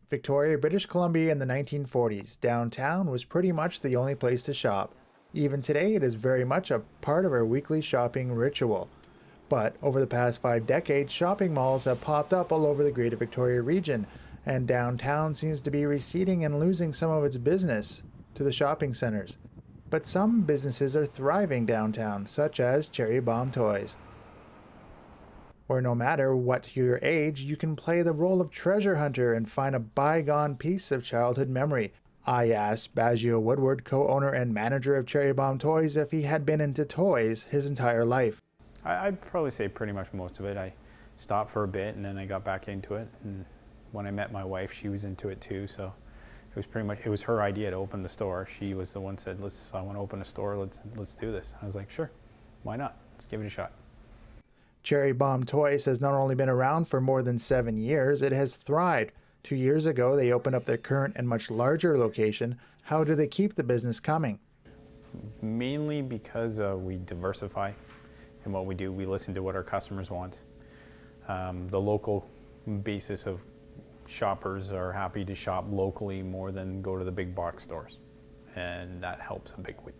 Victoria, British Columbia in the 1940s, downtown was pretty much the only place to shop. Even today, it is very much a part of our weekly shopping ritual. But over the past 5 decades, shopping malls have popped up all over the Greater Victoria region, and downtown seems to be receding and losing some of its business to the shopping centers. But some businesses are thriving downtown, such as Cherry Bomb Toys, where no matter what your age, you can play the role of treasure hunter and find a bygone piece of childhood memory. I asked Baggio Woodward, co-owner and manager of Cherry Bomb Toys, if he had been into toys his entire life. I'd probably say pretty much most of it. I stopped for a bit and then I got back into it. And when I met my wife, she was into it too. So it was her idea to open the store. She was the one who said, I want to open a store. Let's do this. I was like, sure, why not? Let's give it a shot. Cherry Bomb Toys has not only been around for more than 7 years, it has thrived. 2 years ago, they opened up their current and much larger location. How do they keep the business coming? Mainly because we diversify in what we do. We listen to what our customers want. The local basis of shoppers are happy to shop locally more than go to the big box stores. And that helps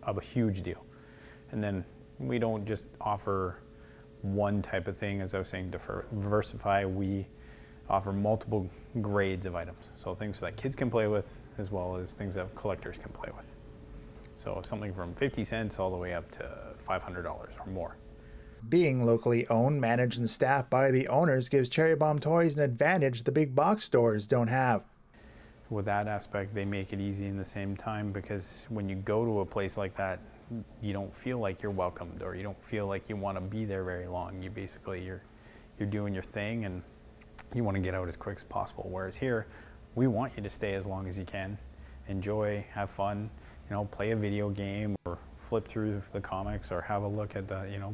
a huge deal. And then we don't just offer one type of thing, as I was saying, diversify. We offer multiple grades of items. So things that kids can play with, as well as things that collectors can play with. So something from 50 cents all the way up to $500 or more. Being locally owned, managed, and staffed by the owners gives Cherry Bomb Toys an advantage the big box stores don't have. With that aspect, they make it easy in the same time, because when you go to a place like that, you don't feel like you're welcomed, or you don't feel like you want to be there very long. You're doing your thing and you want to get out as quick as possible. Whereas here, we want you to stay as long as you can, enjoy, have fun, play a video game or flip through the comics or have a look at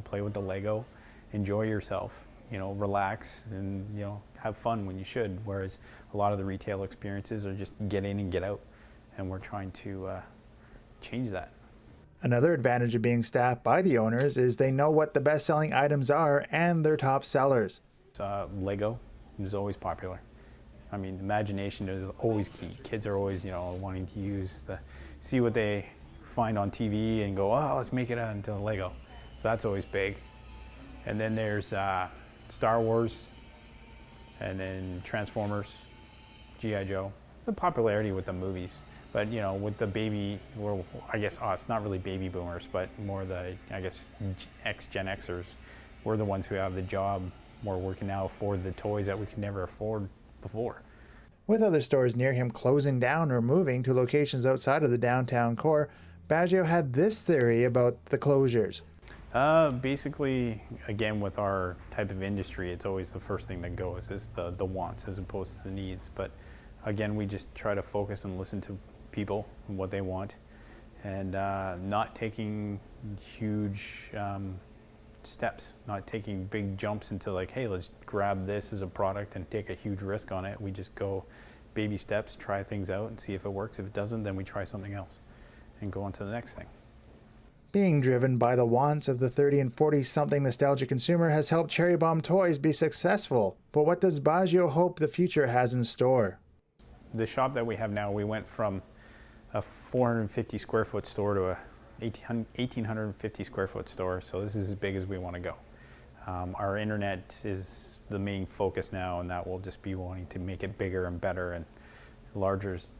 play with the Lego, enjoy yourself, relax and, have fun when you should. Whereas a lot of the retail experiences are just get in and get out. And we're trying to change that. Another advantage of being staffed by the owners is they know what the best-selling items are and their top sellers. Lego is always popular. I mean, imagination is always key. Kids are always, wanting to see what they find on TV and go, oh, let's make it into Lego. So that's always big. And then there's Star Wars, and then Transformers, G.I. Joe. The popularity with the movies. But, with the baby, well, I guess it's not really baby boomers, but more the, Gen Xers. We're the ones who have the job where we can now afford the toys that we could never afford before. With other stores near him closing down or moving to locations outside of the downtown core, Baggio had this theory about the closures. Basically, again, with our type of industry, it's always the first thing that goes is the wants as opposed to the needs. But again, we just try to focus and listen to people and what they want, and not taking huge steps, not taking big jumps into like, hey, let's grab this as a product and take a huge risk on it. We just go baby steps, try things out and see if it works. If it doesn't, then we try something else and go on to the next thing. Being driven by the wants of the 30 and 40-something nostalgic consumer has helped Cherry Bomb Toys be successful. But what does Baggio hope the future has in store? The shop that we have now, we went from a 450 square foot store to a 1,850 square foat store. So this is as big as we want to go. Our internet is the main focus now, and that will just be wanting to make it bigger and better and large as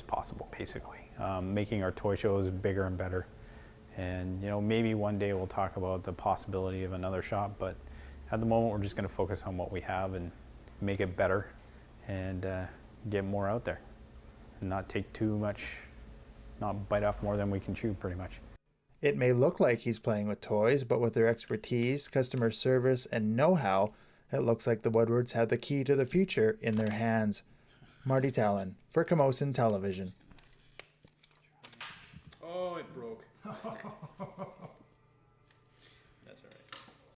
possible, basically. Making our toy shows bigger and better. And maybe one day we'll talk about the possibility of another shop, but at the moment we're just going to focus on what we have and make it better and get more out there and not take too much, not bite off more than we can chew, pretty much. It may look like he's playing with toys, but with their expertise, customer service, and know-how, it looks like the Woodwards have the key to the future in their hands. Marty Taillon for Camosun Television. Oh, it broke.